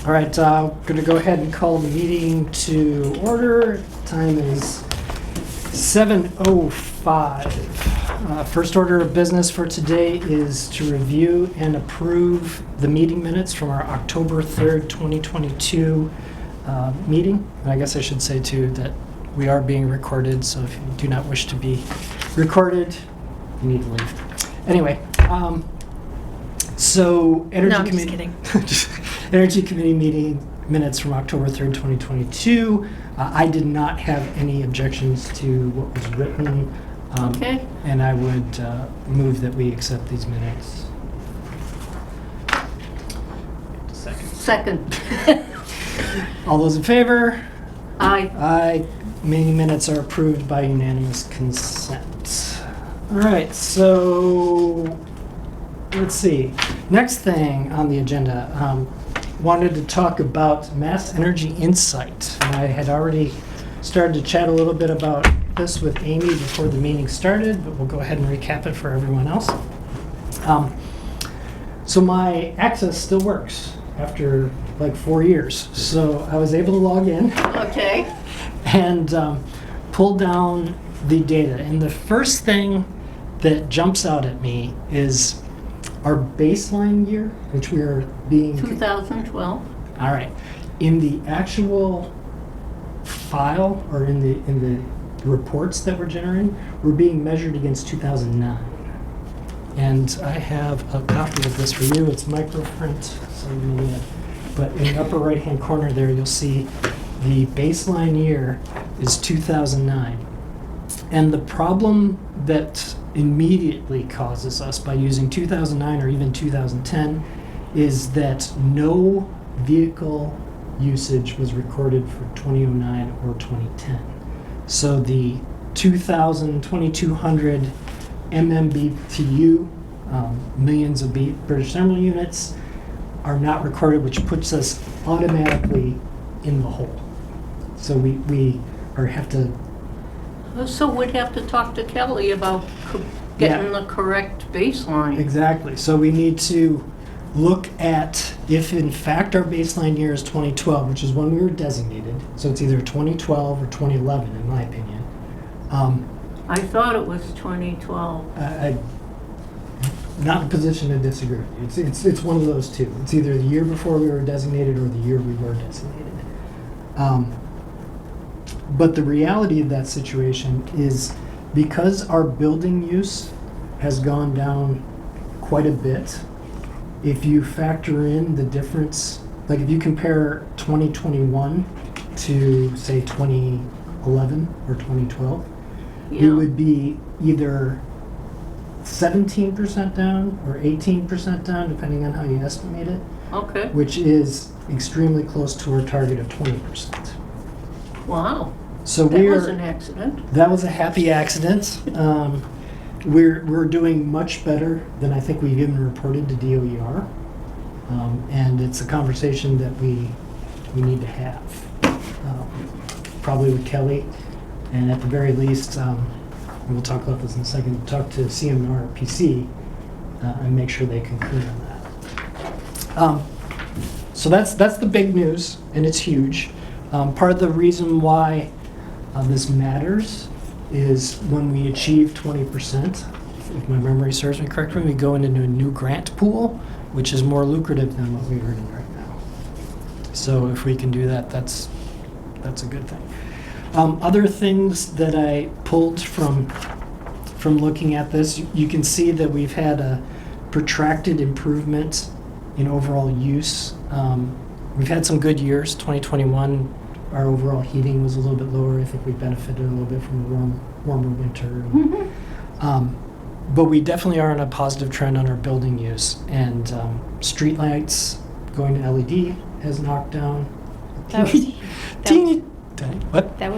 All right, going to go ahead and call the meeting to order. Time is 7:05. First order of business for today is to review and approve the meeting minutes from our October 3rd, 2022 meeting. And I guess I should say too that we are being recorded, so if you do not wish to be recorded, you need to leave. Anyway, so Energy No, I'm just Committee. kidding. Energy Committee meeting minutes from October 3rd, 2022. I did not have any objections to what was written. Okay. And I would move that we accept these minutes. Second. All those in favor? Aye. Aye. Meeting minutes are approved by unanimous consent. All right, so let's see. Next thing on the agenda, wanted to talk about Mass Energy Insight. And I had already started to chat a little bit about this with Amy before the meeting started, but we'll go ahead and recap it for everyone else. So my access still works after like 4 years. So I was able to log in Okay. and pull down the data. And the first thing that jumps out at me is our baseline year, which we are being... 2012. All right. In the actual file or in the reports that we're generating, we're being measured against 2009. And I have a copy of this for you. It's microprint, so you may have, but in the upper right-hand corner there, you'll see the baseline year is 2009. And the problem that immediately causes us by using 2009 or even 2010 is that no vehicle usage was recorded for 2009 or 2010. So the 2200 MMBTU, millions of British thermal units, are not recorded, which puts us automatically in the hole. So we have to... So we'd have to talk to Kelly about getting the correct baseline. Exactly. So we need to look at if in fact our baseline year is 2012, which is when we were designated. So it's either 2012 or 2011 in my opinion. I thought it was 2012. I'm not in a position to disagree with you. It's one of those two. It's either the year before we were designated or the year we were designated. But the reality of that situation is because our building use has gone down quite a bit, if you factor in the difference, like if you compare 2021 to say 2011 or 2012, Yeah. it would be either 17% down or 18% down, depending on how you estimate it, Okay. which is extremely close to our target of 20%. Wow. So That was an accident. that was a happy accident. We're doing much better than I think we've even reported to DOER, and it's a conversation that we need to have, probably with Kelly, and at the very least, and we'll talk about this in a second, talk to CMR PC and make sure they concur on that. So that's the big news, and it's huge. Part of the reason why this matters is when we achieve 20%, if my memory serves me correctly, we go into a new grant pool, which is more lucrative than what we're earning right now. So if we can do that, that's a good thing. Other things that I pulled from looking at this, you can see that we've had a protracted improvement in overall use. We've had some good years. 2021, our overall heating was a little bit lower. I think we benefited a little bit from the warmer winter. Mm-hmm. But we definitely are on a positive trend on our building use. And street lights going to LED has knocked down That was- teeny. What? That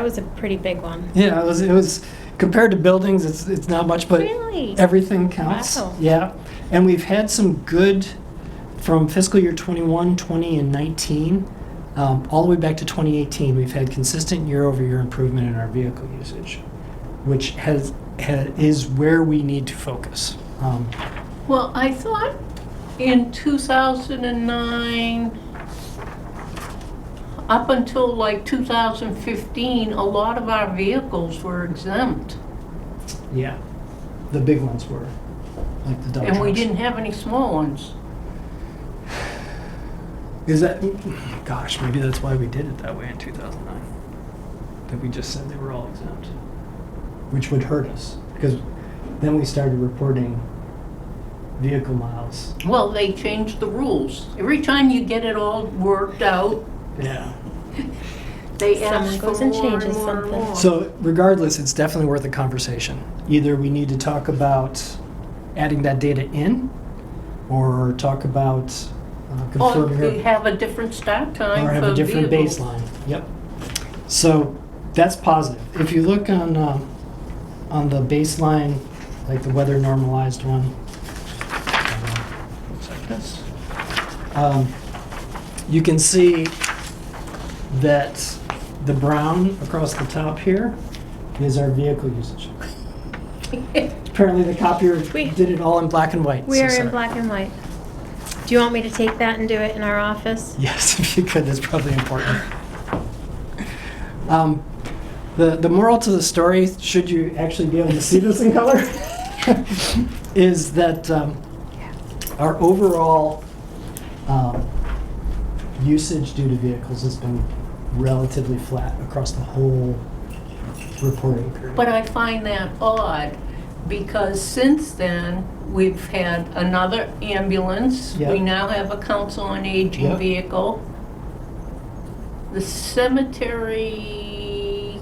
was a pretty big one. Yeah, it was compared to buildings. It's not much, but Really? everything counts. Wow. Yeah, and we've had some good from fiscal year 21, 20, and 19, all the way back to 2018. We've had consistent year-over-year improvement in our vehicle usage, which is where we need to focus. Well, I thought in 2009 up until like 2015, a lot of our vehicles were exempt. Yeah, the big ones were, like the dump And we trucks. didn't have any small ones. Is that, gosh, maybe that's why we did it that way in 2009. That we just said they were all exempt. Which would hurt us, because then we started reporting vehicle miles. Well, they changed the rules. Every time you get it all worked out, Yeah. they Someone ask for goes and more and changes more and something. more. So regardless, it's definitely worth a conversation. Either we need to talk about adding that data in, or talk about Or confirming we or have a different start time have for a different vehicles. baseline. Yep. So that's positive. If you look on the baseline, like the weather normalized one, looks like this. You can see that the brown across the top here is our vehicle usage. Apparently the copier We- did it all in black and white. We so are in sorry. black and white. Do you want me to take that and do it in our office? Yes, if you could, that's probably important. The moral to the story, should you actually be able to see this in color, is that our overall usage due to vehicles has been relatively flat across the whole reporting period. But I find that odd, because since then, we've had another ambulance. Yep. We now have a council on aging Yep. vehicle. The cemetery,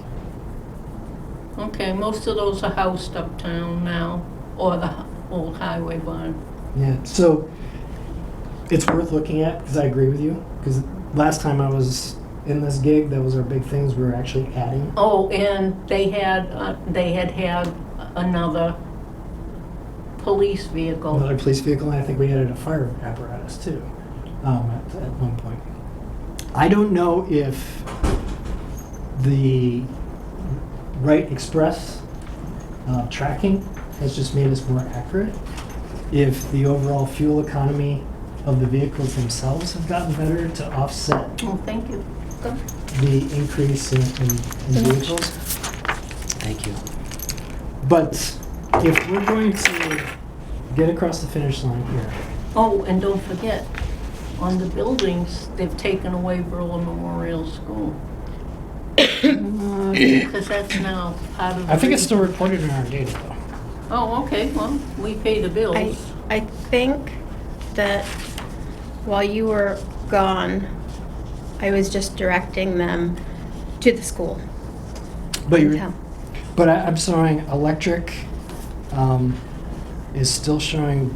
okay, most of those are housed uptown now, or the old highway barn. Yeah, so it's worth looking at, because I agree with you, because last time I was in this gig, that was our big things, we were actually adding. Oh, and they had another police vehicle. Another police vehicle, and I think we added a fire apparatus too, at one point. I don't know if the Wright Express tracking has just made us more accurate, if the overall fuel economy of the vehicles themselves have gotten better to offset Oh, thank you. the increase in vehicles. Thank you. But if we're going to get across the finish line here, Oh, and don't forget, on the buildings, they've taken away Berlin Memorial School. Because that's now part of the... I think it's still reported in our data though. Oh, okay, well, we pay the bills. I think that while you were gone, I was just directing them to the school. But in you're, town. but I'm showing electric is still showing,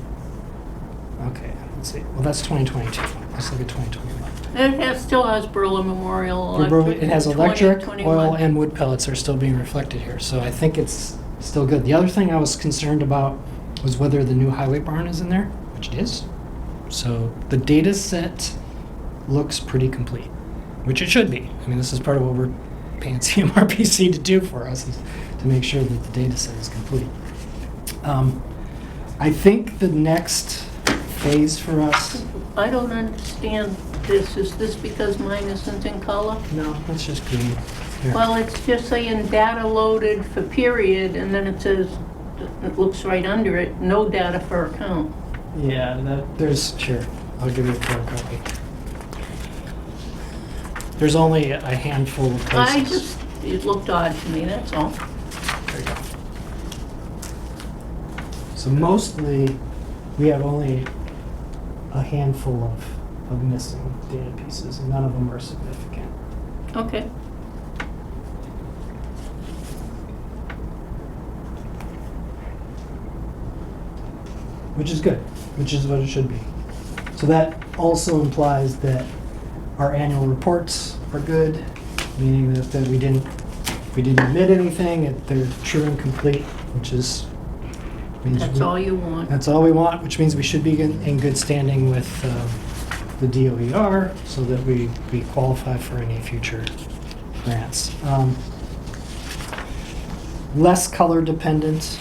okay, let's see. Well, that's 2022. Let's look at 2021. Still has Berlin Memorial The Berlin- Electric. It has 20, electric, 21. oil, and wood pellets are still being reflected here. So I think it's still good. The other thing I was concerned about was whether the new highway barn is in there, which it is. So the data set looks pretty complete, which it should be. I mean, this is part of what we're paying CMRPC to do for us, is to make sure that the data set is complete. I think the next phase for us, I don't understand this. Is this because mine isn't in color? no, that's just green. Here. Well, it's just saying data loaded for period, and then it says, it looks right under it, no data for account. Yeah, there's, sure, I'll give you a color copy. There's only a handful of places. It looked odd to me, that's all. There you go. So mostly, we have only a handful of missing data pieces, and none of them are significant. Okay. Which is good, which is what it should be. So that also implies that our annual reports are good, meaning that we didn't omit anything, they're true and complete, which is means That's we- all you want. That's all we want, which means we should be in good standing with the DOER so that we qualify for any future grants. Less color dependent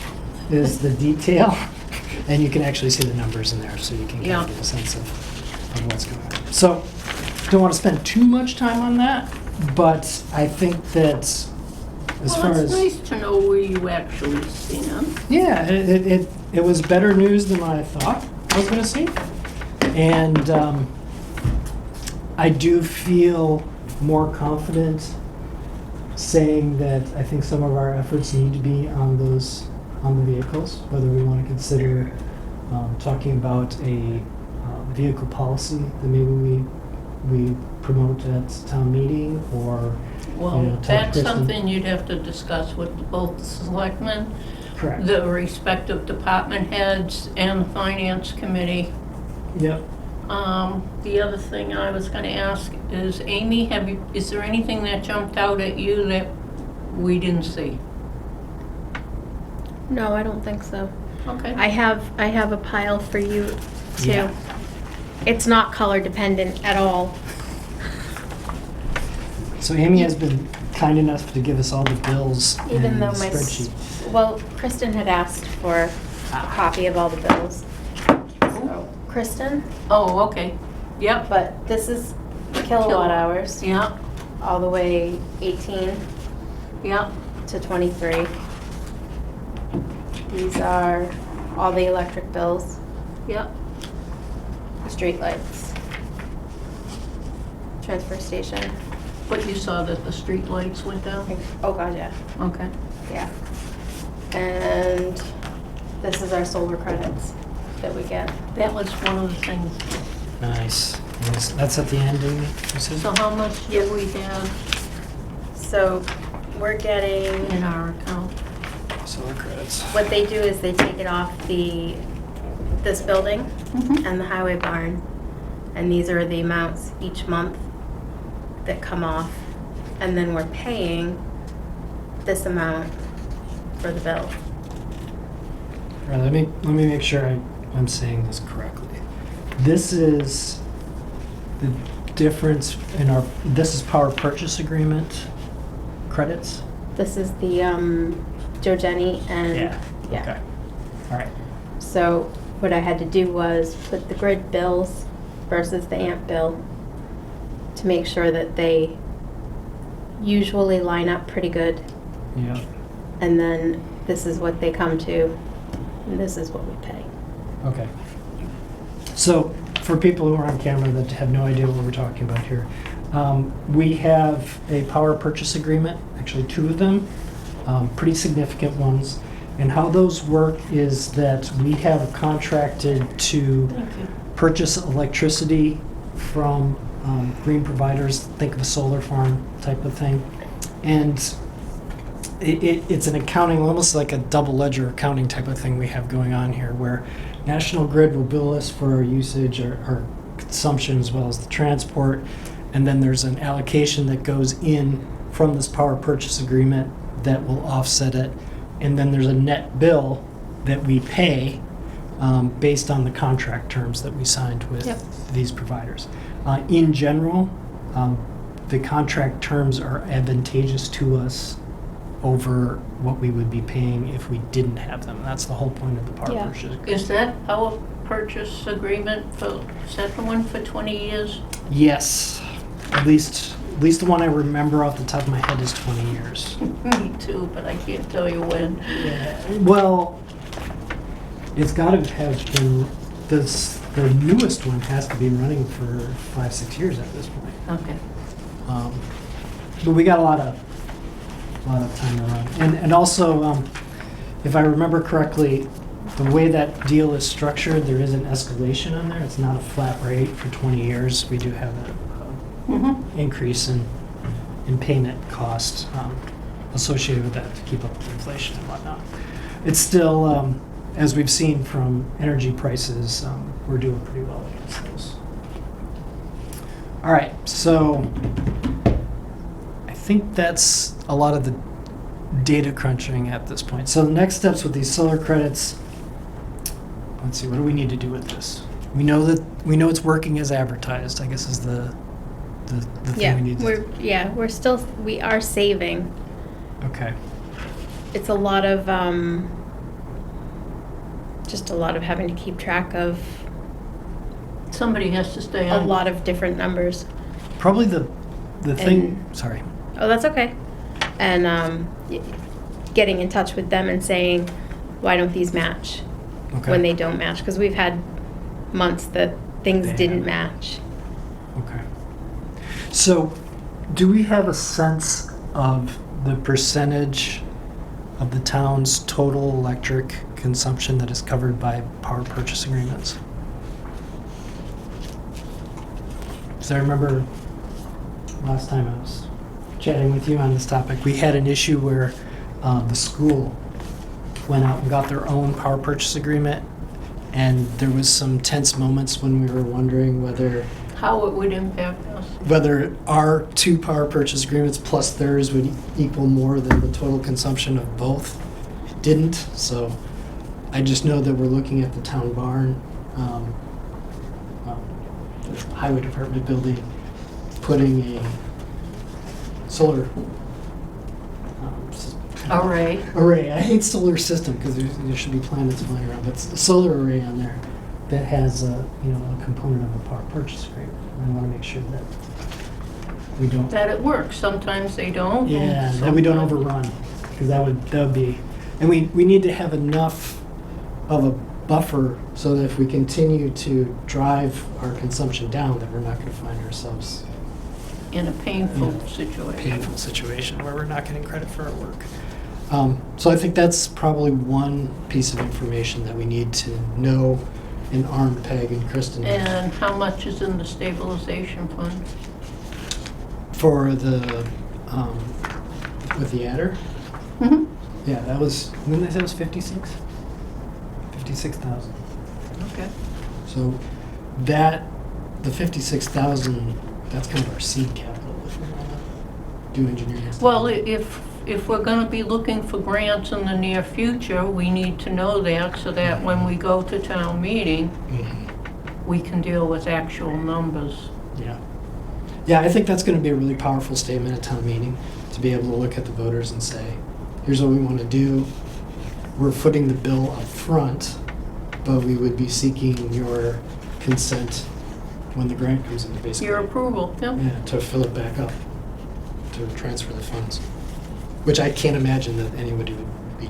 is the detail, and you can actually see the numbers in there, so you can kind Yeah. of get a sense of what's going on. So don't want to spend too much time on that, but I think that as far Well, as... it's nice to know where you actually stand. Yeah, it was better news than I thought I was going to see. And I do feel more confident saying that I think some of our efforts need to be on the vehicles, whether we want to consider talking about a vehicle policy that maybe we promote at town meeting, or Well, talk to that's Kristen. something you'd have to discuss with both the selectmen, Correct. the respective department heads, and the finance committee. Yep. The other thing I was gonna ask is, Amy, is there anything that jumped out at you that we didn't see? No, I don't think so. Okay. I have a pile for you too. Yeah. It's not color dependent at all. So Amy has been kind enough to give us all the bills Even and though the my, spreadsheet. well, Kristen had asked for a copy of all the bills. So, Kristen, Oh, okay. Yep. but this is kilowatt hours, Yeah, all the way 18 yeah, to 23. These are all the electric bills, yeah. streetlights, transfer station. But you saw that the street lights went down? Oh God, yeah, Okay. yeah. And this is our solar credits that we get. That was one of the things. Nice. That's at the end, Amy, you said? So how much do we have So we're getting, in our account? Solar credits. what they do is they take it off this building Mhm. and the highway barn. And these are the amounts each month that come off. And then we're paying this amount for the bill. All right, let me make sure I'm saying this correctly. This is the difference in this is power purchase agreement credits? This is the Joe Jenny and Okay. All right. So what I had to do was put the grid bills versus the amp bill to make sure that they usually line up pretty good. Yeah. And then this is what they come to, and this is what we pay. Okay. So for people who are on camera that have no idea what we're talking about here, we have a power purchase agreement, actually two of them, pretty significant ones. And how those work is that we have contracted to Thank you. purchase electricity from green providers, think of a solar farm type of thing. And it's an accounting, almost like a double ledger accounting type of thing we have going on here, where National Grid will bill us for our usage, our consumption, as well as the transport. And then there's an allocation that goes in from this power purchase agreement that will offset it. And then there's a net bill that we pay based on the contract terms that we signed with Yep. these providers. In general, the contract terms are advantageous to us over what we would be paying if we didn't have them. That's the whole point of the power Yeah. purchase agreement. Is that power purchase agreement is that the one for 20 years? Yes, at least the one I remember off the top of my head is 20 years. Me too, but I can't tell you when. Well, it's got to have been, the newest one has to be running for 5-6 years at this point. Okay. But we got a lot of time to run. And also, if I remember correctly, the way that deal is structured, there is an escalation on there. It's not a flat rate for 20 years. We do have an Mm-hmm. increase in payment cost associated with that to keep up with inflation and whatnot. It's still, as we've seen from energy prices, we're doing pretty well against those. All right, so I think that's a lot of the data crunching at this point. So the next steps with these solar credits, let's see, what do we need to do with this? We know it's working as advertised, I guess is the thing we need to we are saving. Okay. It's a lot of just a lot of having to keep track of Somebody has to stay a on. lot of different numbers. Probably the thing, And- sorry. Oh, that's okay. And getting in touch with them and saying, why don't these match Okay. when they don't match? Because we've had months that things They didn't haven't. match. Okay. So, do we have a sense of the percentage of the town's total electric consumption that is covered by power purchase agreements? So I remember last time I was chatting with you on this topic, we had an issue where the school went out and got their own power purchase agreement, and there was some tense moments when we were wondering How it would impact us. whether our two power purchase agreements plus theirs would equal more than the total consumption of both. It didn't, so I just know that we're looking at the town barn, the highway department building, putting a solar Array. array. I hate solar system because there should be planets flying around, but it's a solar array on there that has a component of a power purchase agreement. And I want to make sure that we don't. That it works. Sometimes they don't. and Yeah, that we don't sometimes- overrun, because that would be, and we need to have enough of a buffer so that if we continue to drive our consumption down, that we're not going to find ourselves In a painful in a situation. painful situation where we're not getting credit for our work. So I think that's probably one piece of information that we need to know and arm Peg and Kristen with. And how much is in the stabilization fund? For the, with the adder. Mhm. Yeah, that was, when they said it was 56? 56,000. Okay. So that, the 56,000, that's kind of our seed capital if we want to do engineering. and stuff. Well, if we're gonna be looking for grants in the near future, we need to know that so that when we go to town meeting, Mhm. we can deal with actual numbers. Yeah. Yeah, I think that's going to be a really powerful statement at town meeting, to be able to look at the voters and say, here's what we want to do. We're footing the bill up front, but we would be seeking your consent when the grant comes in, basically. Your approval, yep. Yeah, to fill it back up, to transfer the funds, which I can't imagine that anybody would be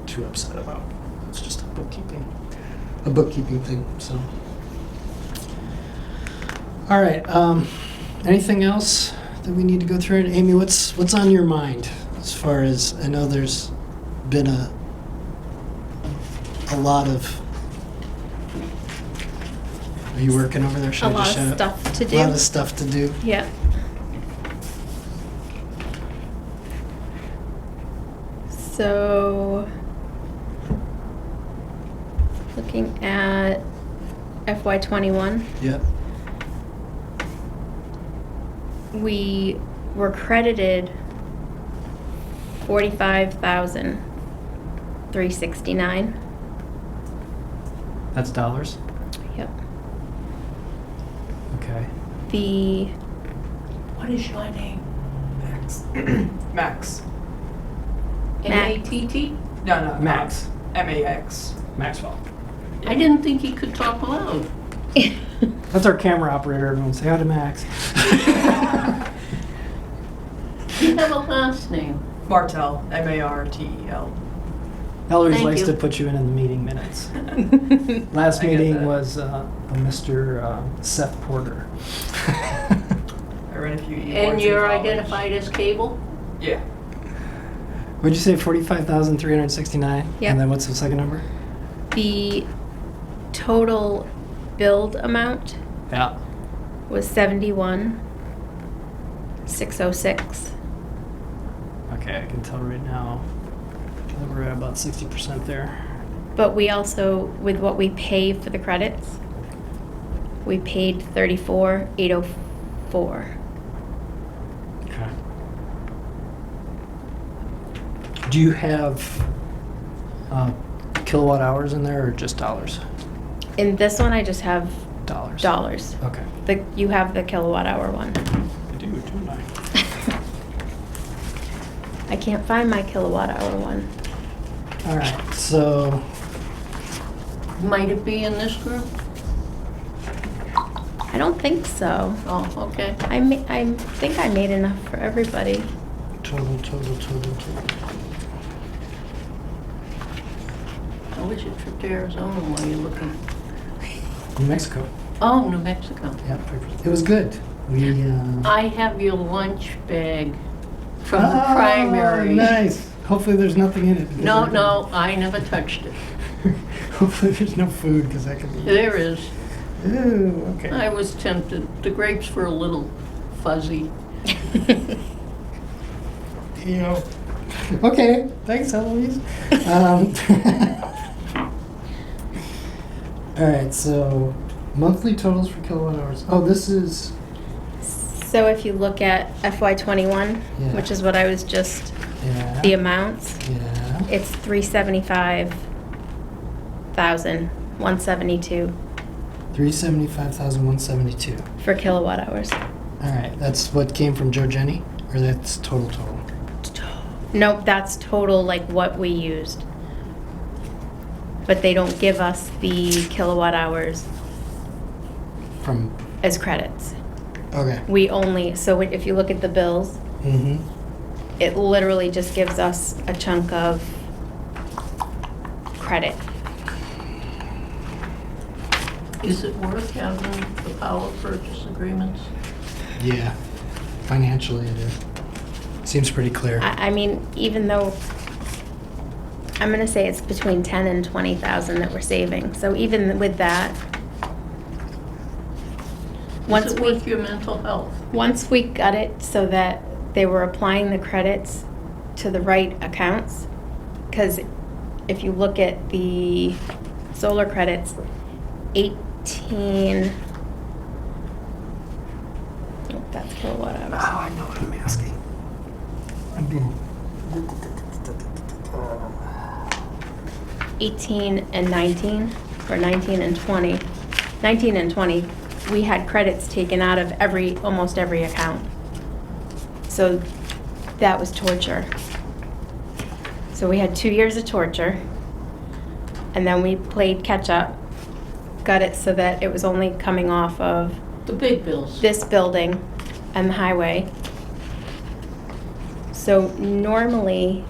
too upset about. It's just a bookkeeping thing, so. All right, anything else that we need to go through? Amy, what's on your mind as far as, I know there's been a lot of, are you working over there? Should A I just lot of shut up? stuff to A lot do. of stuff to do. Yeah. So, looking at FY21, Yep. we were credited 45,369. That's dollars? Yep. Okay. The What is your name? Max. Max. M-A-T-T? No, Max. M-A-X. Maxwell. I didn't think he could talk loud. That's our camera operator. Everyone say hi to Max. You have a last name. Martel. M-A-R-T-E-L. Ellery's Thank likes you. to put you in the meeting minutes. Last I get meeting that. was a Mr. Seth Porter. I read a few e-boards And in you're college. identified as cable? Yeah. Would you say 45,369? Yep. And then what's the second number? the total billed amount Yeah. was 71,606. Okay, I can tell right now that we're at about 60% there. But we also, with what we pay for the credits, we paid 34,804. Okay. Do you have kilowatt hours in there or just dollars? In this one, I just have Dollars. dollars. Okay. You have the kilowatt hour one. I do, don't I? I can't find my kilowatt hour one. All right, so Might it be in this group? I don't think so. Oh, okay. I think I made enough for everybody. Total. How was your trip to Arizona while you're looking? New Mexico. Oh, New Mexico. Yeah, it was good. We, I have your lunch bag from the Oh, primary. nice. Hopefully there's nothing in it. because I No, I never touched it. can- Hopefully there's no food, because that could be. There is. Ooh, okay. I was tempted. The grapes were a little fuzzy. Ew. Okay, thanks, Eloise. All right, so monthly totals for kilowatt hours. Oh, this is, So if you look at FY21, Yeah. which is what I was just, yeah. the amounts, Yeah. it's 375,172 $375,172. for kilowatt hours. All right, that's what came from Joe Jenny, or that's total? Nope, that's total like what we used. But they don't give us the kilowatt hours From, as credits. okay. We only, so if you look at the bills, Mm-hmm. it literally just gives us a chunk of credit. Is it worth having the power purchase agreements? Yeah, financially it is. Seems pretty clear. I mean, even though, I'm gonna say it's between 10 and 20,000 that we're saving, so even with that, once Is it we, worth your mental health? once we got it so that they were applying the credits to the right accounts, because if you look at the solar credits, 18, oh, that's kilowatt hours. Oh, I know what I'm asking. I'm being. 18 and 19, or 19 and 20. 19 and 20, we had credits taken out of almost every account. So that was torture. So we had 2 years of torture, and then we played catch up, got it so that it was only coming off of The big bills. this building and the highway. So normally,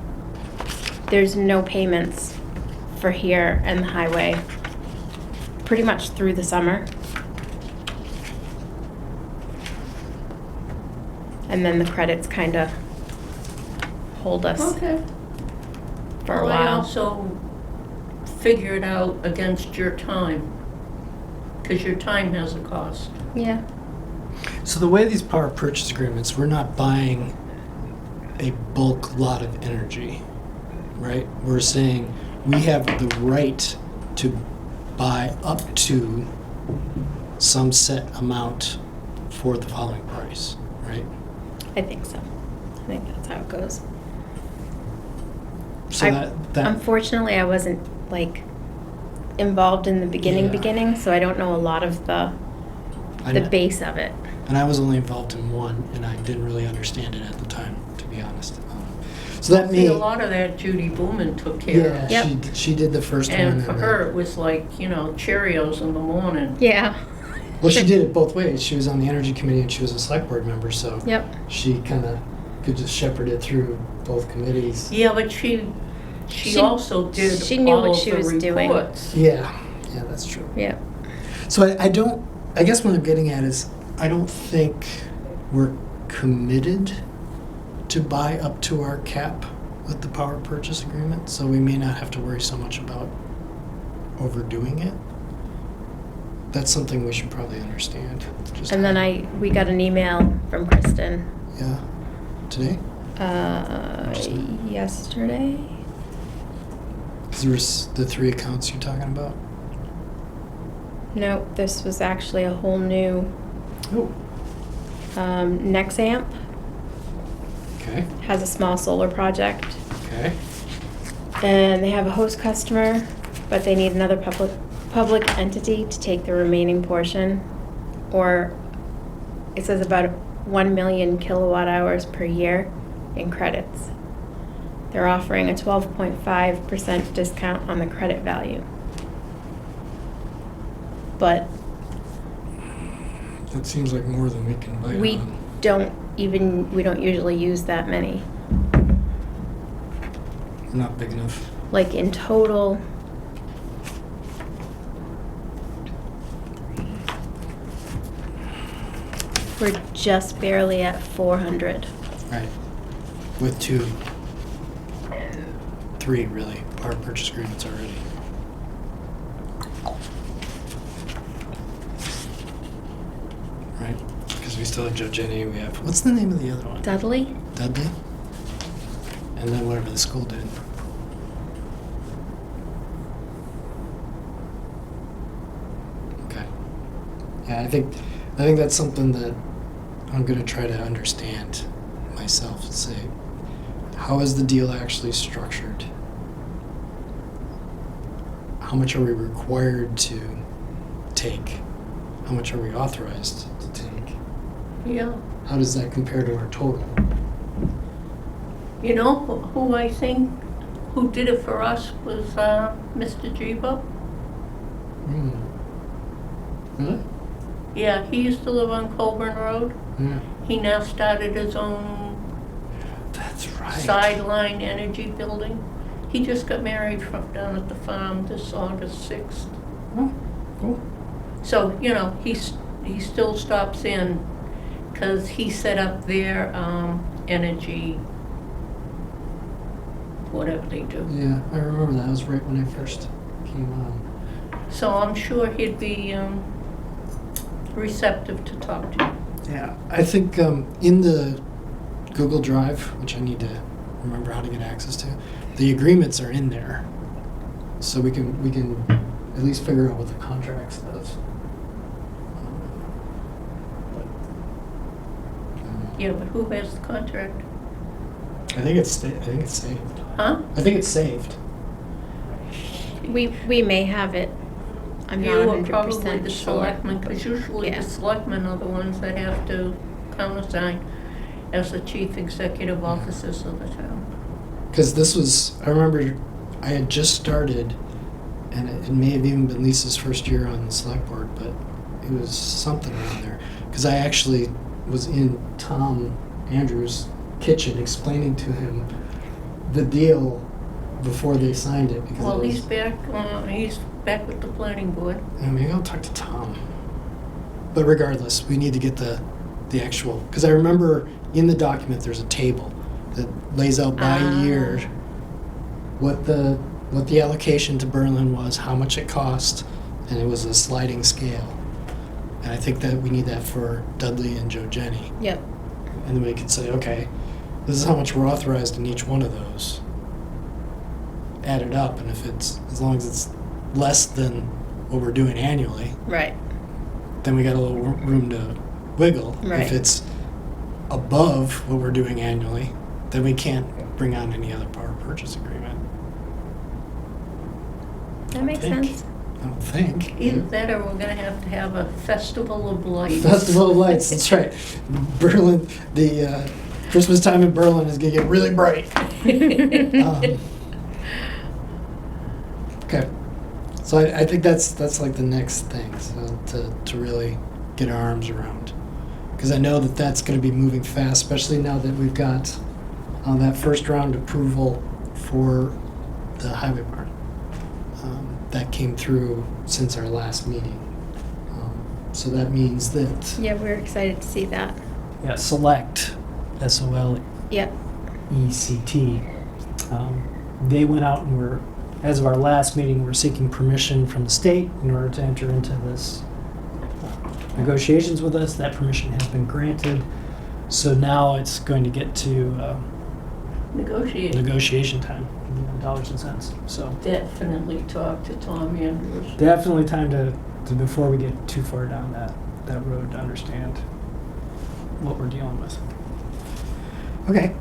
there's no payments for here and the highway, pretty much through the summer. And then the credits kind of hold us Okay. for a Well, I while. also figure it out against your time, because your time has a cost. Yeah, So the way these power purchase agreements, we're not buying a bulk lot of energy, right? We're saying we have the right to buy up to some set amount for the following price, right? I think so. I think that's how it goes. So I- that Unfortunately, I wasn't like involved in the Yeah. beginning, so I don't know a lot of the I- base of it. And I was only involved in one, and I didn't really understand it at the time, to be honest. So that See, may, a lot of that Judy Booman took care yeah, of. Yep. she did the first one. And for then- her, it was like, Cheerios in the morning. Yeah. Well, she did it both ways. She was on the energy committee and she was a select board member, so Yep. she kind of could just shepherd it through both committees. Yeah, but she She- also did she knew all what of she the was doing. reports. Yeah, that's true. Yep. So I guess what I'm getting at is, I don't think we're committed to buy up to our cap with the power purchase agreement, so we may not have to worry so much about overdoing it. That's something we should probably understand. Just And then we got an email from Kristen, Yeah. Today? Just now. yesterday. Because there was the 3 accounts you're talking about? No, this was actually a whole new, Oh. Nexamp Okay. has a small solar project, Okay. and they have a host customer, but they need another public entity to take the remaining portion, or it says about 1 million kilowatt hours per year in credits. They're offering a 12.5% discount on the credit value. But That seems like more than we can bite We on. we don't usually use that many. Not big enough. Like in total, we're just barely at 400. Right. With 3 really, power purchase agreements already. Right? Because we still have Joe Jenny, we have, what's the name of the other one? Dudley? Dudley? And then whatever the school did. Okay. Yeah, I think that's something that I'm gonna try to understand myself and say, how is the deal actually structured? How much are we required to take? How much are we authorized to take? Yeah. How does that compare to our total? You know, who I think, who did it for us was Mr. Gibo. Hmm. Really? Yeah, he used to live on Colburn Road. Yeah. He now started his own That's right. sideline energy building. He just got married from down at the farm this August 6th. Oh, cool. So, you know, he still stops in because he set up their energy, whatever they do. Yeah, I remember that. That was right when I first came on. So I'm sure he'd be receptive to talk to you. Yeah, I think in the Google Drive, which I need to remember how to get access to, the agreements are in there, so we can at least figure out what the contract says. Yeah, but who has the contract? I think it's saved. Huh? I think it's saved. We may have it. I'm You not or probably 100% the sure. selectmen, because usually Yeah. the selectmen are the ones that have to countersign as the chief executive officers of the town. Because this was, I remember I had just started, and it may have even been Lisa's first year on the select board, but it was something around there. Because I actually was in Tom Andrews' kitchen explaining to him the deal before they signed it. Because Well, it was, he's back with the planning board. yeah, maybe I'll talk to Tom. But regardless, we need to get the actual, because I remember in the document there's a table that lays out by year what the allocation to Berlin was, how much it cost, and it was a sliding scale. And I think that we need that for Dudley and Joe Jenny. Yep. And then we can say, okay, this is how much we're authorized in each one of those. Add it up, and if it's, as long as it's less than what we're doing annually, Right. then we got a little room to wiggle. Right. If it's above what we're doing annually, then we can't bring on any other power purchase agreement. That makes think. sense. I don't think. Either that or we're gonna have a festival of lights. Festival of Lights, that's right. Berlin, the Christmas time in Berlin is gonna get really bright. Okay, so I think that's like the next thing, so to really get our arms around, because I know that that's going to be moving fast, especially now that we've got that first round approval for the highway barn that came through since our last meeting. So that means that Yeah, we're excited to see that. yeah, Select, SOLECT. Yep. They went out and were, as of our last meeting, we're seeking permission from the state in order to enter into this negotiations with us. That permission has been granted. So now it's going to get to Negotiate. negotiation time, dollars and cents. So Definitely talk to Tom Andrews. definitely time to before we get too far down that road, to understand what we're dealing with. Okay.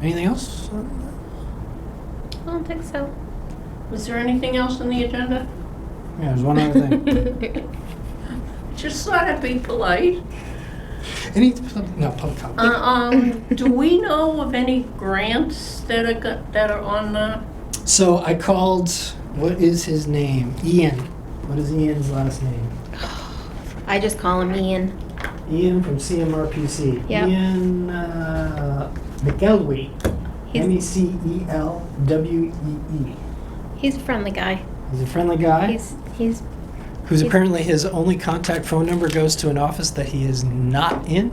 Anything else? I don't think so. Was there anything else on the agenda? Yeah, there's one other thing. Just thought I'd be polite. No, public comment. Do we know of any grants that are on the? So I called, what is his name? Ian. What is Ian's last name? I just call him Ian. Ian from CMRPC. Yep. Ian McElwee. He's- MECELWEE. He's a friendly guy. He's a friendly guy He's whose he's- apparently his only contact phone number goes to an office that he is not in.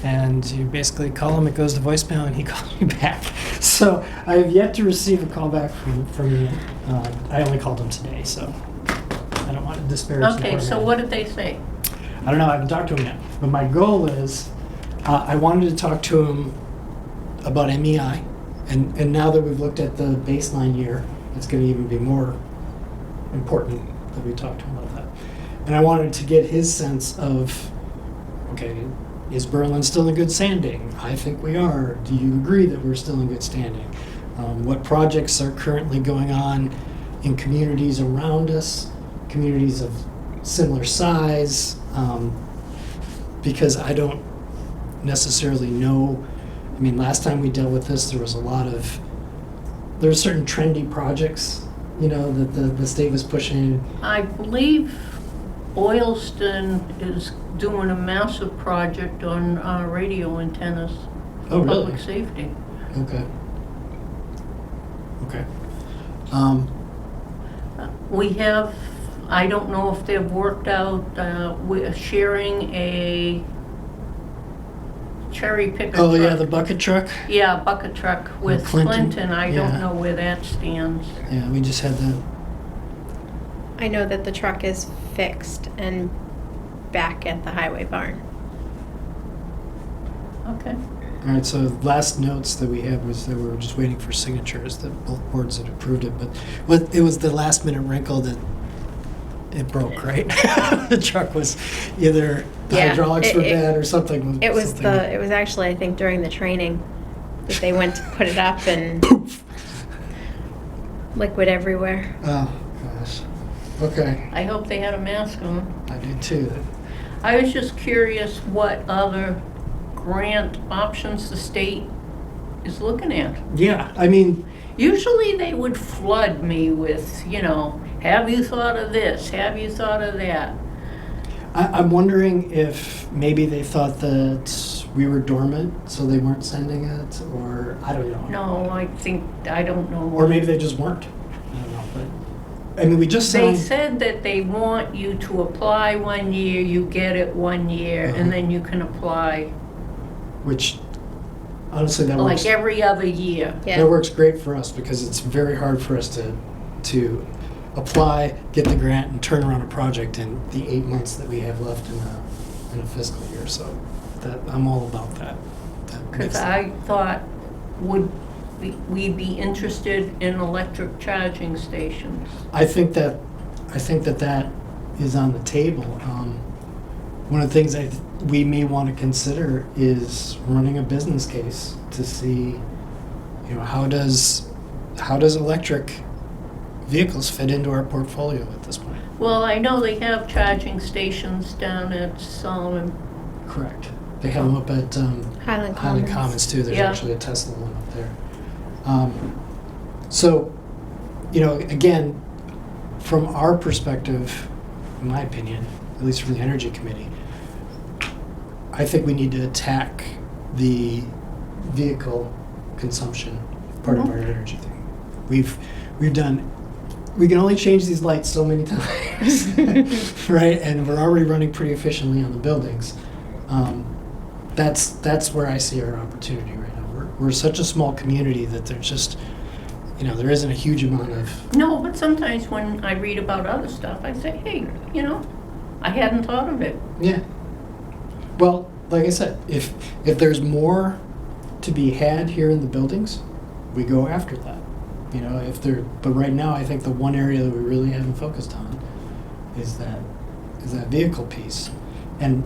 And you basically call him, it goes to voicemail, and he calls me back. So I have yet to receive a call back from Ian. I only called him today, so I don't want to disparage the Okay, poor so man. what did they say? I don't know, I haven't talked to him yet. But my goal is, I wanted to talk to him about MEI. And now that we've looked at the baseline year, it's going to even be more important that we talk to him about that. And I wanted to get his sense of, okay, is Berlin still in good standing? I think we are. Do you agree that we're still in good standing? What projects are currently going on in communities around us, communities of similar size? Because I don't necessarily know. I mean, last time we dealt with this, there were certain trendy projects, that the state was pushing. I believe Boylston is doing a massive project on radio antennas. Oh, really? Public safety. Okay. Okay. We have, I don't know if they've worked out, we're sharing a cherry picker truck. Oh, yeah, the bucket truck? Yeah, bucket truck with Clinton, Clinton. I yeah. don't know where that stands. Yeah, we just had that. I know that the truck is fixed and back at the highway barn. Okay. All right, so last notes that we had was that we were just waiting for signatures, that both boards had approved it, but it was the last minute wrinkle that it broke, right? The truck was either the Yeah, hydraulics were it- bad or something. It was something- it was actually, I think, during the training that they went to put it up and liquid everywhere. Oh, gosh. Okay, I hope they had a mask on. I do too. I was just curious what other grant options the state is looking at. Yeah, I mean, Usually they would flood me with, have you thought of this? Have you thought of that? I'm wondering if maybe they thought that we were dormant, so they weren't sending it, or I don't know. No, I don't know. Or maybe they just weren't. I don't know, but, I mean, we just They signed. said that they want you to apply 1 year, you get it 1 year, Uh-huh. and then you can apply Which, honestly, that works. like every other year. Yeah. That works great for us because it's very hard for us to apply, get the grant, and turn around a project in the 8 months that we have left in a fiscal year. So that I'm all about that. That makes Because sense. I thought, would we be interested in electric charging stations? I think that that is on the table. One of the things we may want to consider is running a business case to see, how does electric vehicles fit into our portfolio at this point? Well, I know they have charging stations down at Solomon. Correct. They have them up at Highland Highland Commons. Commons too. There's Yeah. actually a Tesla one up there. So, again, from our perspective, in my opinion, at least from the Energy Committee, I think we need to attack the vehicle consumption part of Mhm. our energy thing. We can only change these lights so many times, right? And we're already running pretty efficiently on the buildings. That's where I see our opportunity right now. We're such a small community that there's just, there isn't a huge amount of. No, but sometimes when I read about other stuff, I say, hey, I hadn't thought of it. Yeah. Well, like I said, if there's more to be had here in the buildings, we go after that. But right now, I think the one area that we really haven't focused on is that vehicle piece. And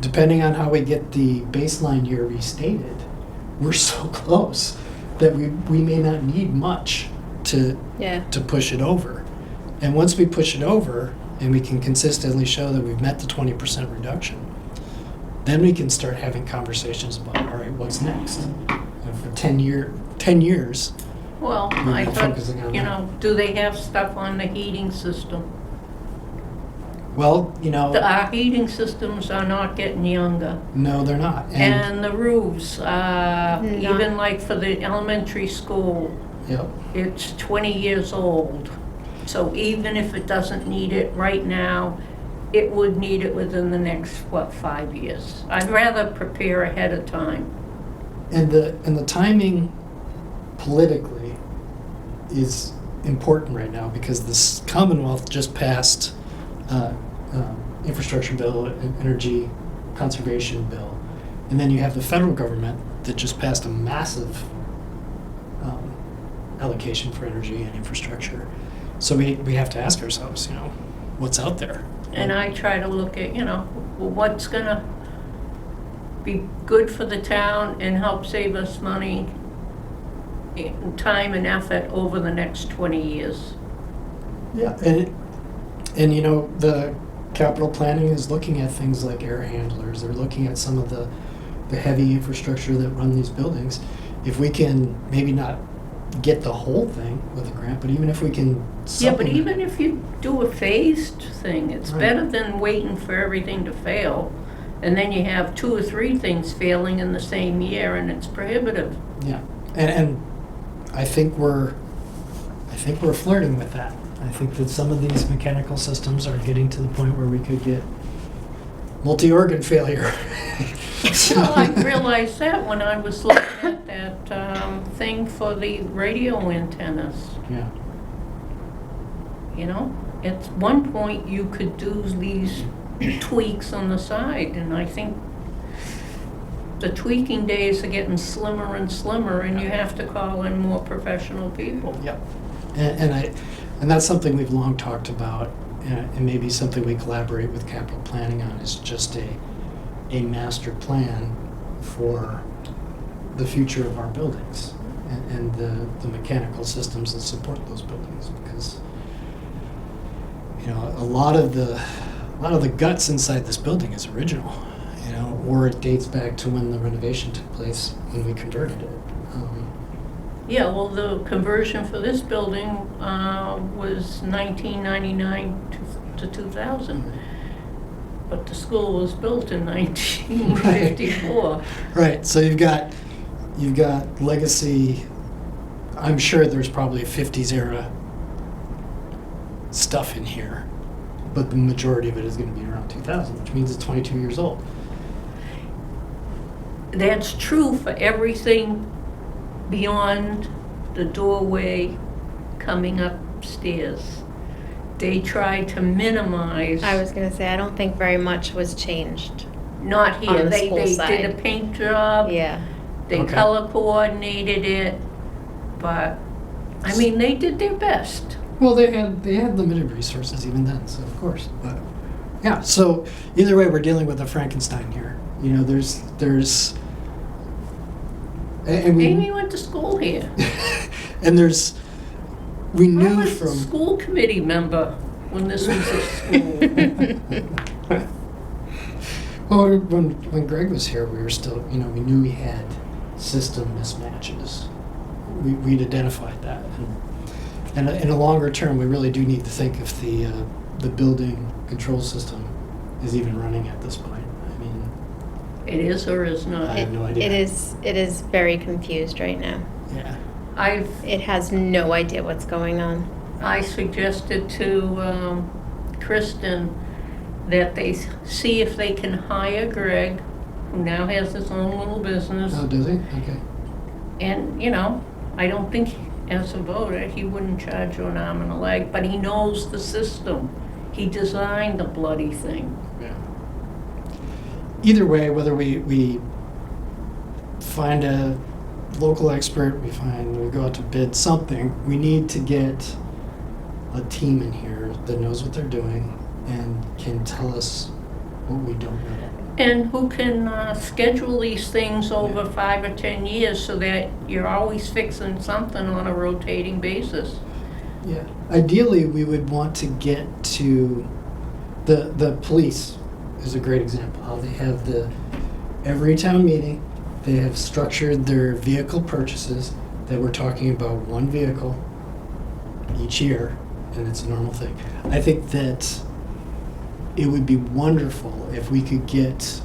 depending on how we get the baseline year restated, we're so close that we may not need much to Yeah. push it over. And once we push it over and we can consistently show that we've met the 20% reduction, then we can start having conversations about, all right, what's next? And for 10 years, Well, We're I not thought, focusing on that. do they have stuff on the heating system? Well, you know, Our heating systems are not getting younger. no, they're not. And the roofs, Not- even like for the elementary school, Yep. it's 20 years old. So even if it doesn't need it right now, it would need it within the next, 5 years. I'd rather prepare ahead of time. And the timing politically is important right now because this Commonwealth just passed infrastructure bill, an energy conservation bill, and then you have the federal government that just passed a massive allocation for energy and infrastructure. So we have to ask ourselves, you know, what's out there? And I try to look at, what's gonna be good for the town and help save us money, time and effort over the next 20 years. Yeah, and you know, the capital planning is looking at things like air handlers. They're looking at some of the heavy infrastructure that run these buildings. If we can maybe not get the whole thing with a grant, but even if we can Yeah, but supplement. even if you do a phased thing, it's Right. better than waiting for everything to fail. And then you have 2 or 3 things failing in the same year and it's prohibitive. Yeah, and I think we're flirting with that. I think that some of these mechanical systems are getting to the point where we could get multi-organ failure. Well, I realized that when I was looking at that thing for the radio antennas. Yeah, At one point you could do these tweaks on the side, and I think the tweaking days are getting slimmer and slimmer, and you have to call in more professional people. yep. And that's something we've long talked about, and maybe something we collaborate with capital planning on is just a master plan for the future of our buildings and the mechanical systems that support those buildings, because a lot of the guts inside this building is original, or it dates back to when the renovation took place when we converted it. Yeah, well, the conversion for this building was 1999 to 2000. But the school was built in 1954. Right. So you've got legacy. I'm sure there's probably 50s era stuff in here, but the majority of it is going to be around 2000, which means it's 22 years old. That's true for everything beyond the doorway coming upstairs. They try to minimize. I was gonna say, I don't think very much was changed. Not on here. the They school did a side. paint job. Yeah. They Okay. color coordinated it, but I mean, they did their best. Well, they had limited resources even then, so of course. But yeah, so either way, we're dealing with a Frankenstein here. There's and we Amy went to school here. and we I knew was a from school committee member when this was a school. well, when Greg was here, we were still, we knew we had system mismatches. We'd identified that, and in a longer term, we really do need to think if the building control system is even running at this point. I mean, It is or is I not. have no idea. It is very confused right now. Yeah. It has no idea what's going on. I suggested to Kristen that they see if they can hire Greg, who now has his own little business. Oh, does he? Okay. And, I don't think as a voter, he wouldn't charge you an arm and a leg, but he knows the system. He designed the bloody thing. Yeah. Either way, whether we find a local expert, we go out to bid something, we need to get a team in here that knows what they're doing and can tell us what we don't know. And who can schedule these things over 5 or 10 years so that you're always fixing something on a rotating basis. Yeah. Ideally, we would want to get to the police is a great example. How they have every town meeting, they have structured their vehicle purchases that we're talking about one vehicle each year, and it's a normal thing. I think that it would be wonderful if we could get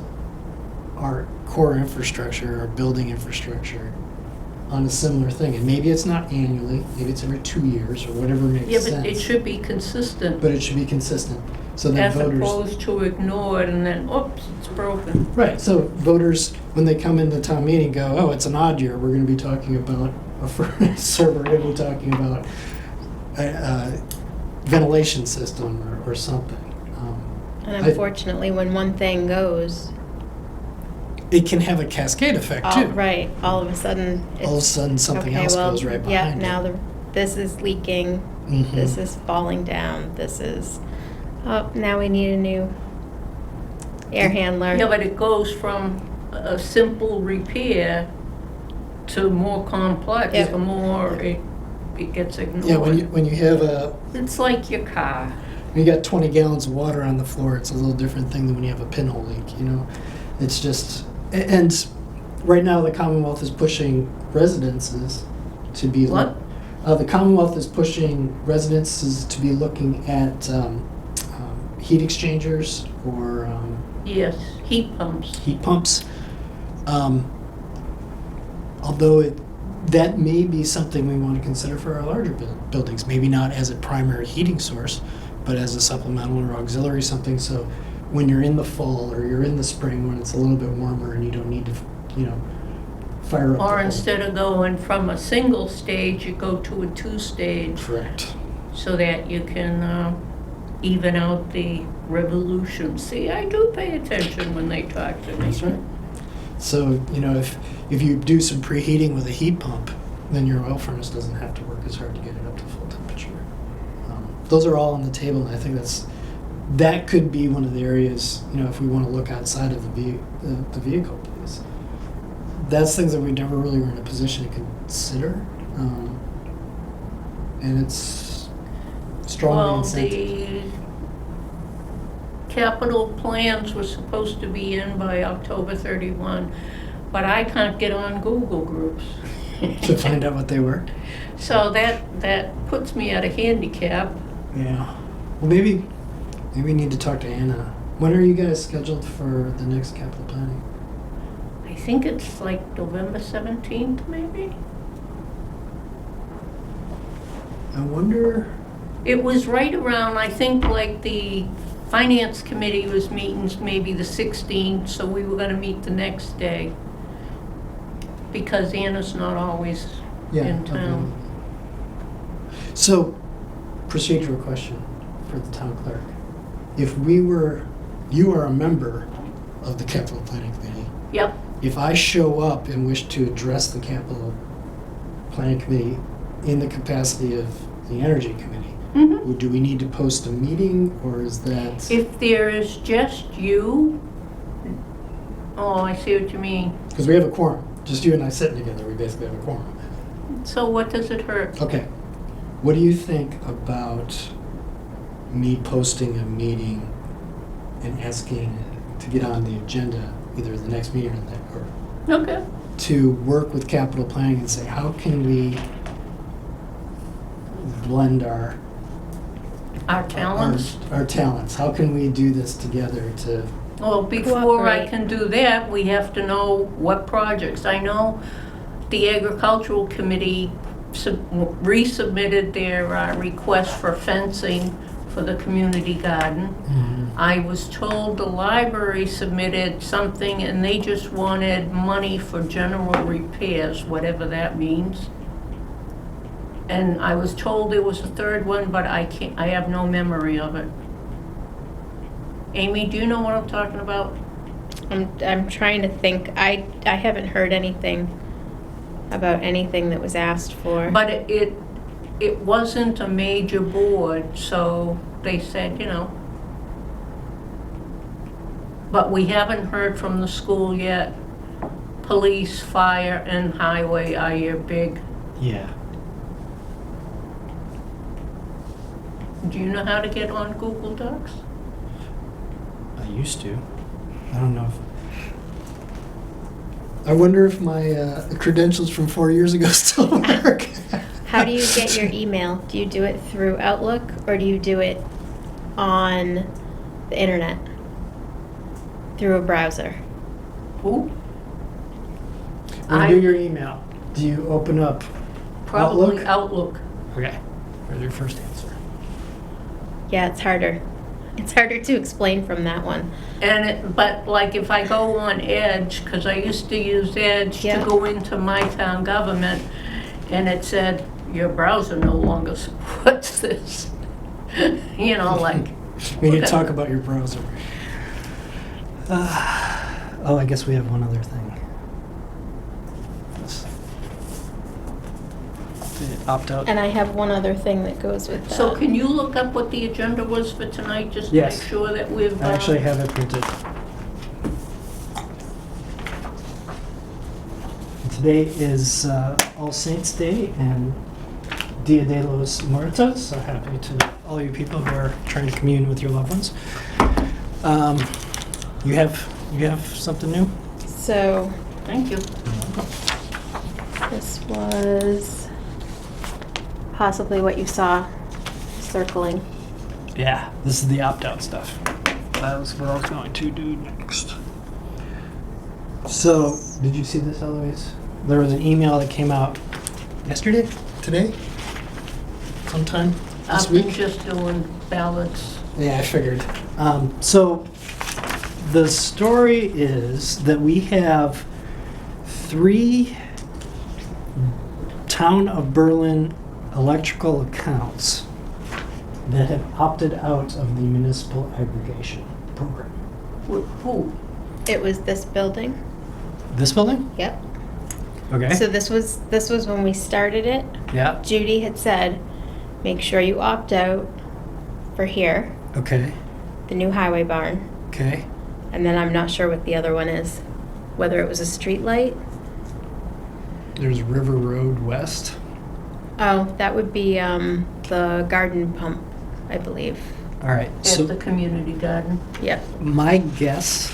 our core infrastructure, our building infrastructure, on a similar thing. And maybe it's not annually, maybe it's every 2 years or whatever makes Yeah, sense. but it should be consistent, But it should be consistent, so that as voters. opposed to ignore it and then, oops, it's broken. Right, so voters, when they come into town meeting, go, oh, it's an odd year, we're gonna be talking about a furnace, or we're gonna be talking about a ventilation system or something. And I- unfortunately, when one thing goes, It can have a cascade effect too. right, all of a sudden, it's. All of a sudden, something okay, else well, goes right yeah, behind it. now this is leaking, Mhm. this is falling down, this is, oh, now we need a new air handler. Yeah, but it goes from a simple repair to more complex, Yeah. the more it gets ignored. Yeah, when you have It's like your car. when you got 20 gallons of water on the floor, it's a little different thing than when you have a pinhole leak, you know? It's just, and right now the Commonwealth is pushing residences to be. What? The Commonwealth is pushing residences to be looking at heat exchangers or Yes, heat pumps. heat pumps. Although that may be something we want to consider for our larger buildings, maybe not as a primary heating source, but as a supplemental or auxiliary something. So when you're in the fall or you're in the spring when it's a little bit warmer and you don't need to, fire up. the Or whole- instead of going from a single stage, you go to a two-stage Correct. so that you can even out the revolution. See, I do pay attention when they talk to me. That's right. So, if you do some preheating with a heat pump, then your oil furnace doesn't have to work as hard to get it up to full temperature. Those are all on the table, and I think that could be one of the areas, if we want to look outside of the vehicle piece. That's things that we never really were in a position to consider, and it's strongly Well, incented. the capital plans were supposed to be in by October 31, but I can't get on Google Groups. To find out what they were. So that puts me at a handicap. Yeah. Well, maybe we need to talk to Anna. When are you guys scheduled for the next capital planning? I think it's like November 17th, maybe? I wonder. It was right around, I think, like the finance committee was meeting maybe the 16th, so we were gonna meet the next day. Because Anna's not always in town. Okay. So, procedural question for the town clerk. If you are a member of the capital planning committee, Yep, if I show up and wish to address the capital planning committee in the capacity of the energy committee, mhm. do we need to post a meeting, or is that? If there is just you, oh, I see what you mean. Because we have a quorum. Just you and I sitting together, we basically have a quorum. So what does it hurt? Okay. What do you think about me posting a meeting and asking to get on the agenda, either the next meeting or Okay. to work with capital planning and say, how can we blend our Talents? Our talents? How can we do this together to? Well, before I Cooperate. can do that, we have to know what projects. I know the agricultural committee resubmitted their request for fencing for the community garden. I was told the library submitted something and they just wanted money for general repairs, whatever that means. And I was told there was a third one, but I have no memory of it. Amy, do you know what I'm talking about? I'm trying to think, I haven't heard anything about anything that was asked for. But it wasn't a major board, so they said, But we haven't heard from the school yet. Police, fire, and highway are your big. Yeah. Do you know how to get on Google Docs? I used to. I don't know if. I wonder if my credentials from 4 years ago still work. How do you get your email? Do you do it through Outlook, or do you do it on the internet through a browser. Who? When I- you do your email, do you open up Probably Outlook? Outlook. Okay, there's your first answer. Yeah, it's harder. It's harder to explain from that one. But like if I go on Edge, because I used to use Edge to Yeah. go into my town government, and it said, your browser no longer supports this. You know, like. We need to okay. talk about your browser. Oh, I guess we have one other thing. This. The opt-out. And I have one other thing that goes with that. So can you look up what the agenda was for tonight, just to Yes. make sure that we've. I actually have it printed. Today is All Saints Day and Dia de los Muertos, so happy to all you people who are trying to commune with your loved ones. You have something new? So Thank you. this was possibly what you saw circling. Yeah, this is the opt-out stuff. That was what I was going to do next. So, did you see this, Eloise? There was an email that came out yesterday? Today? Sometime this I've been week? just doing ballots. Yeah, I figured. So, the story is that we have 3 Town of Berlin electrical accounts that have opted out of the municipal aggregation program. Who? It was this building. This building? Yep. Okay. So this was when we started it. Yeah. Judy had said, make sure you opt out for here, Okay. the new highway barn, Okay. and then I'm not sure what the other one is, whether it was a street light. There's River Road West. Oh, that would be the garden pump, I believe. All right. At So the community garden. Yep. my guess,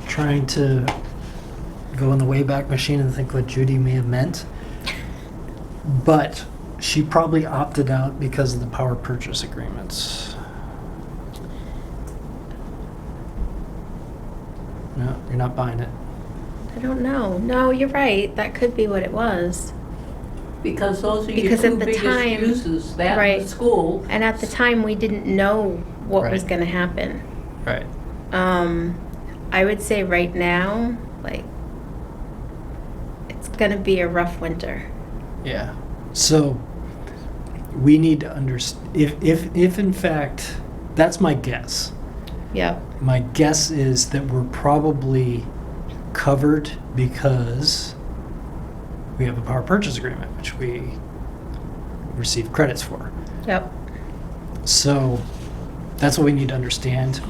trying to go in the Wayback Machine and think what Judy may have meant, but she probably opted out because of the power purchase agreements. No, you're not buying it. I don't know. No, you're right. That could be what it was. Because those are your Because at two the biggest time- uses, that and right. the school. And at the time, we didn't know what was Right. going to happen. Right. I would say right now, like, it's going to be a rough winter. Yeah. So we need to understand if in fact that's my guess. Yep. My guess is that we're probably covered because we have a power purchase agreement, which we receive credits for. Yep. So that's what we need to understand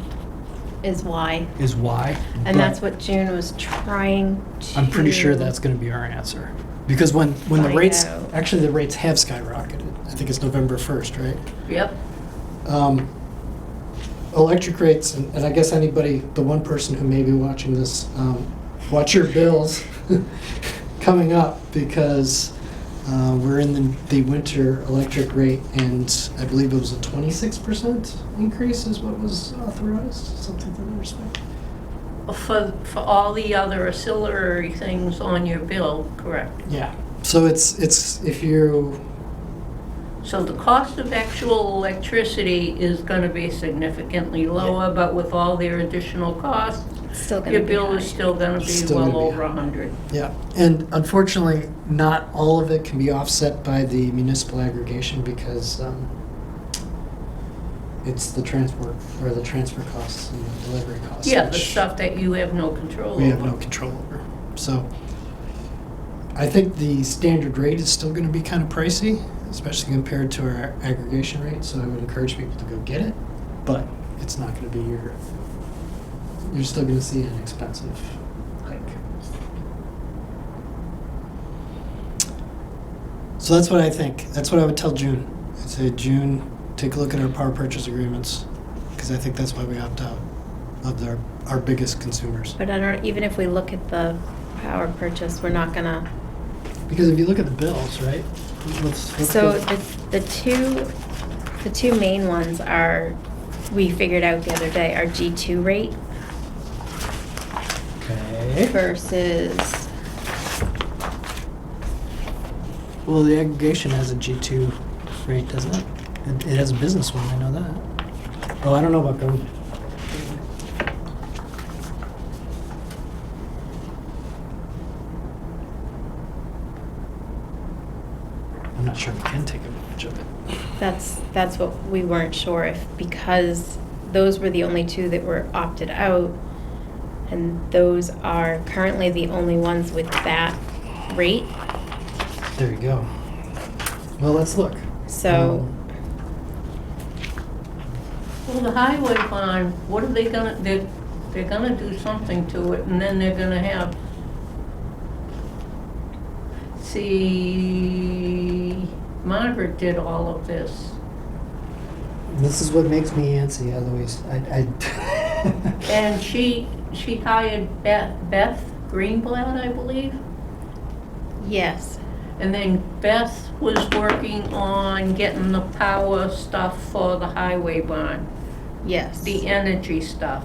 Is why. is why. And But that's what June was trying to. I'm pretty sure that's going to be our answer. Because when the Find rates, out. actually the rates have skyrocketed. I think it's November 1st, right? Yep. Electric rates, and I guess anybody, the one person who may be watching this, watch your bills coming up because we're in the winter electric rate, and I believe it was a 26% increase is what was authorized, something to that respect. For all the other ancillary things on your bill, correct. Yeah. So it's if you, So the cost of actual electricity is gonna be significantly lower, but with all their additional costs, It's still going to your be bill high. is still gonna be Still well gonna be over high. 100. yeah. And unfortunately, not all of it can be offset by the municipal aggregation because it's the transport or the transfer costs and the delivery costs. Yeah, the which stuff that you have no control over. we have no control over. So I think the standard rate is still going to be kind of pricey, especially compared to our aggregation rate. So I would encourage people to go get it, but it's not going to be you're still going to see an expensive hike. So that's what I think. That's what I would tell June. I'd say, June, take a look at our power purchase agreements, because I think that's why we opt out of our biggest consumers. But I don't, even if we look at the power purchase, we're not going to. Because if you look at the bills, right? Let's So go- the two main ones are we figured out the other day, our G2 rate Okay. versus, Well, the aggregation has a G2 rate, doesn't it? It has a business one, I know that. Oh, I don't know about government. I'm not sure we can take advantage of it. that's what we weren't sure if, because those were the only two that were opted out, and those are currently the only ones with that rate. There you go. Well, let's look. So, Well, the highway bond, what are they gonna, they're gonna do something to it, and then they're gonna have, see, Margaret did all of this. This is what makes me antsy, otherwise, And she hired Beth Greenblatt, I believe. yes, And then Beth was working on getting the power stuff for the highway bond, yes. the energy stuff.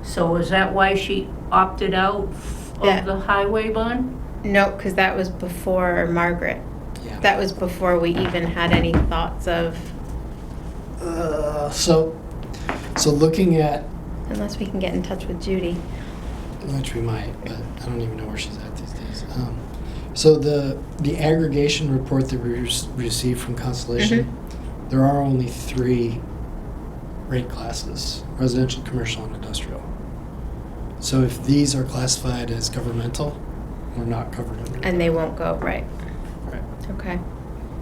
So is that why she opted out That- of the highway bond? No, because that was before Margaret. Yeah. That was before we even had any thoughts of, So looking at, unless we can get in touch with Judy. which we might, but I don't even know where she's at these days. So the aggregation report that we received from Constellation, there are only 3 rate classes: residential, commercial, and industrial. So if these are classified as governmental, we're not covered under. And they won't go, right? Right. Okay.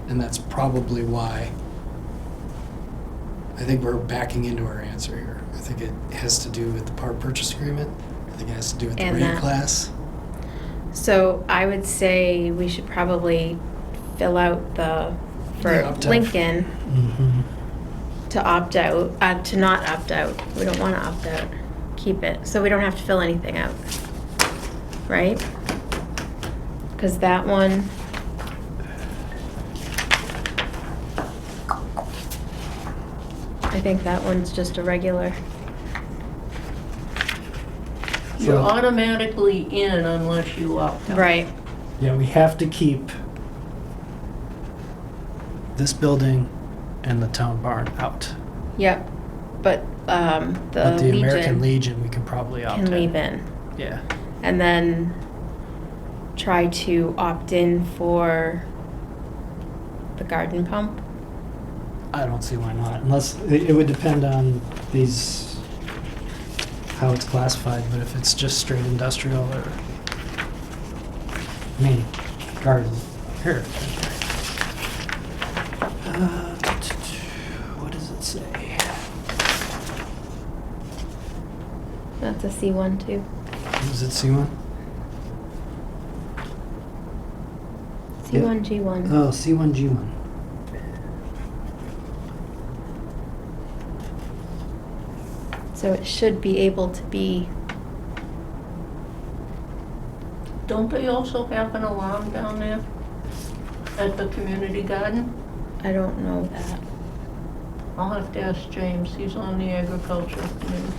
And that's probably why I think we're backing into our answer here. I think it has to do with the power purchase agreement. I think it has to do with the And rate that. class. So I would say we should probably fill out for Yeah, opt out. Lincoln Mm-hmm. to opt out, to not opt out. We don't want to opt out. Keep it, so we don't have to fill anything out. Right? Because that one, I think that one's just a regular. You're So- automatically in unless you opt out. Right. Yeah, we have to keep this building and the town barn out. Yep. But the But the American Legion Legion, we can probably opt can in. leave in. Yeah. And then try to opt in for the garden pump. I don't see why not, unless, it would depend on these, how it's classified, but if it's just straight industrial or, I mean, garden, here. What does it say? That's a C1 too. Is it C1? C1, G1. Oh, C1, G1. So it should be able to be, Don't they also have an alarm down there at the community garden? I don't know that. I'll have to ask James, he's on the agriculture committee.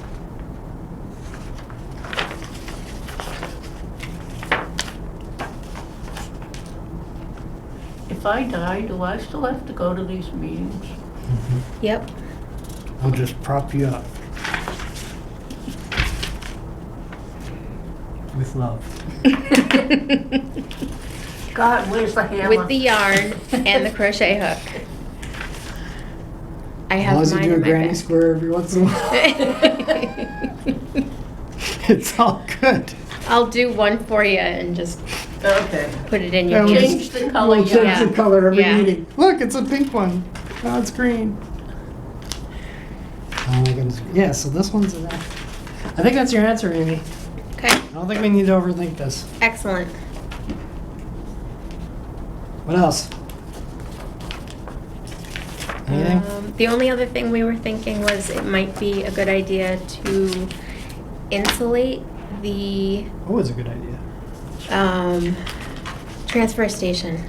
If I die, do I still have to go to these meetings? Yep. I'll just prop you up. With love. God, where's the hammer? With the yarn and the crochet hook. I As have long as you mine do a in my granny bag. square every once in a while, it's all good. I'll do one for you and just Okay. put it in your And we'll hand. Change the color, We'll change yeah. the color every Yeah. meeting. Look, it's a pink one. Now it's green. Oh my goodness. Yeah, so this one's I think that's your answer, Amy. Okay, I don't think we need to overthink this. excellent. What else? Anything? The only other thing we were thinking was it might be a good idea to insulate the Always a good idea. transfer station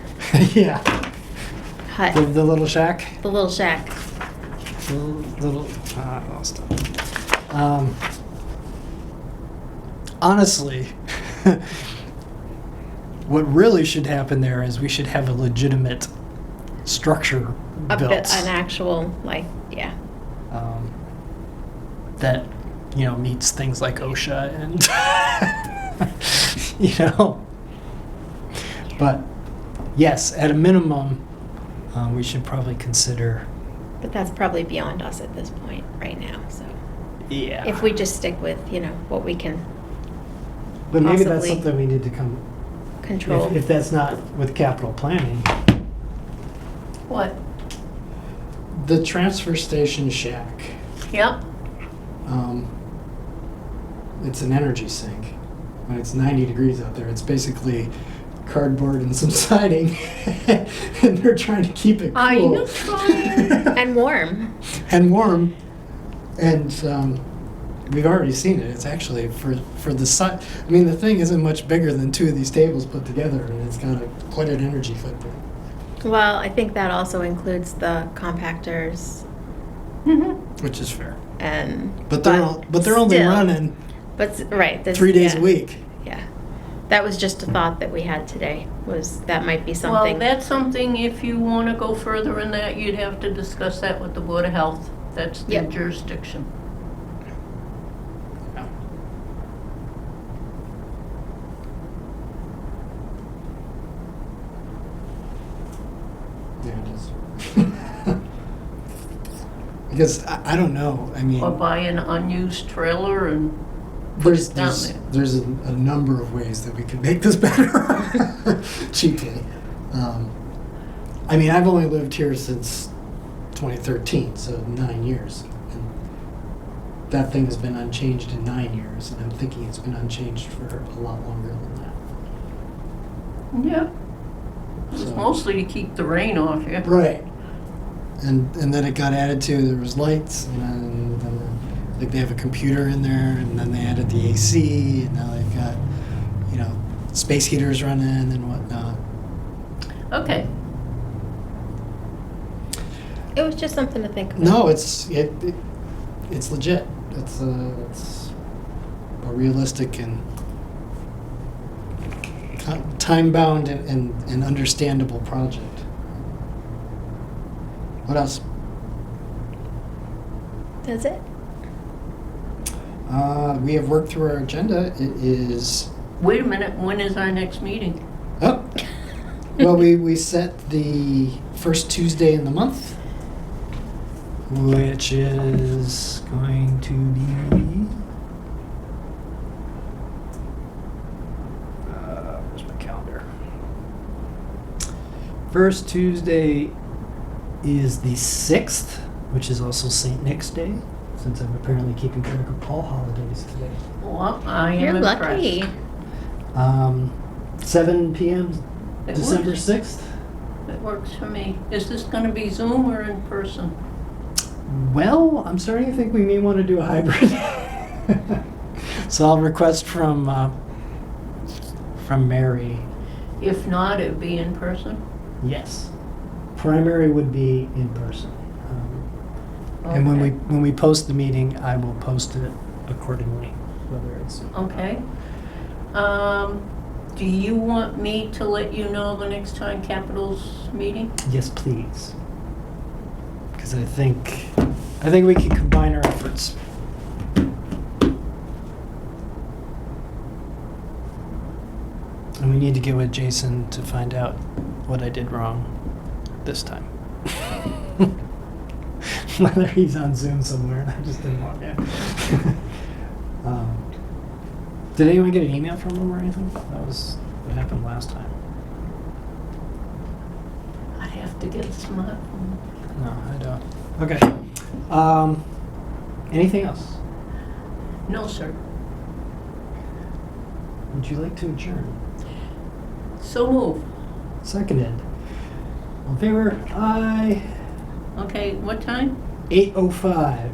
Yeah. hut, The little shack. the little shack. I lost it. Honestly, what really should happen there is we should have a legitimate structure A built. bit, an actual, like, yeah. That, meets things like OSHA and, But, yes, at a minimum, we should probably consider, But that's probably beyond us at this point, right now, so. yeah. If we just stick with, what we can But maybe that's possibly something we need to come, control. if that's not with capital planning. What? The transfer station shack, Yep. it's an energy sink. When it's 90 degrees out there, it's basically cardboard and some siding, and they're trying to keep it cool. Are you trying? And warm. And warm, and we've already seen it. It's actually for the side. I mean, the thing isn't much bigger than two of these tables put together, and it's got quite an energy footprint. Well, I think that also includes the compactors Which is fair. and. But they're only still- running But, right. 3 days yeah, a week. Yeah. That was just a thought that we had today, was that might be Well, something. that's something, if you want to go further in that, you'd have to discuss that with the Board of Health. That's their Yep. jurisdiction. Yeah, it is. Because I don't know. I mean, Or buy an unused trailer and there's down there's, there. there's a number of ways that we could make this better cheaply. I mean, I've only lived here since 2013, so 9 years. And that thing has been unchanged in 9 years, and I'm thinking it's been unchanged for a lot longer than that. Yeah. It's So- mostly to keep the rain off you. Right. And then it got added to, there was lights, and then I think they have a computer in there, and then they added the AC, and now they've got, space heaters running and whatnot. Okay. It was just something to think about. No, it's legit. It's a realistic and time-bound and understandable project. What else? That's it. We have worked through our agenda. It is, Wait a minute, when is our next meeting? oh, well, we set the first Tuesday in the month, which is going to be, where's my calendar? First Tuesday is the 6th, which is also St. Nick's Day, since I'm apparently keeping track of all holidays today. Well, I am You're impressed. lucky. 7 p.m. It December works. 6th. It works for me. Is this going to be Zoom or in person? Well, I'm starting to think we may want to do a hybrid. So I'll request from Mary. If not, it'd be in person. Yes, primary would be in person. And when we post the meeting, I will post it accordingly, whether it's Okay. Do you want me to let you know the next time Capitol's meeting? yes, please. Because I think we can combine our efforts. And we need to get with Jason to find out what I did wrong this time. Whether he's on Zoom somewhere and I just didn't want to. Did anyone get an email from him or anything? That was what happened last time. I'd have to get a smartphone. No, I don't. Okay. Anything else? No, sir. Would you like to adjourn? So move. Seconded. All in favor? Aye. Okay, what time? 8:05.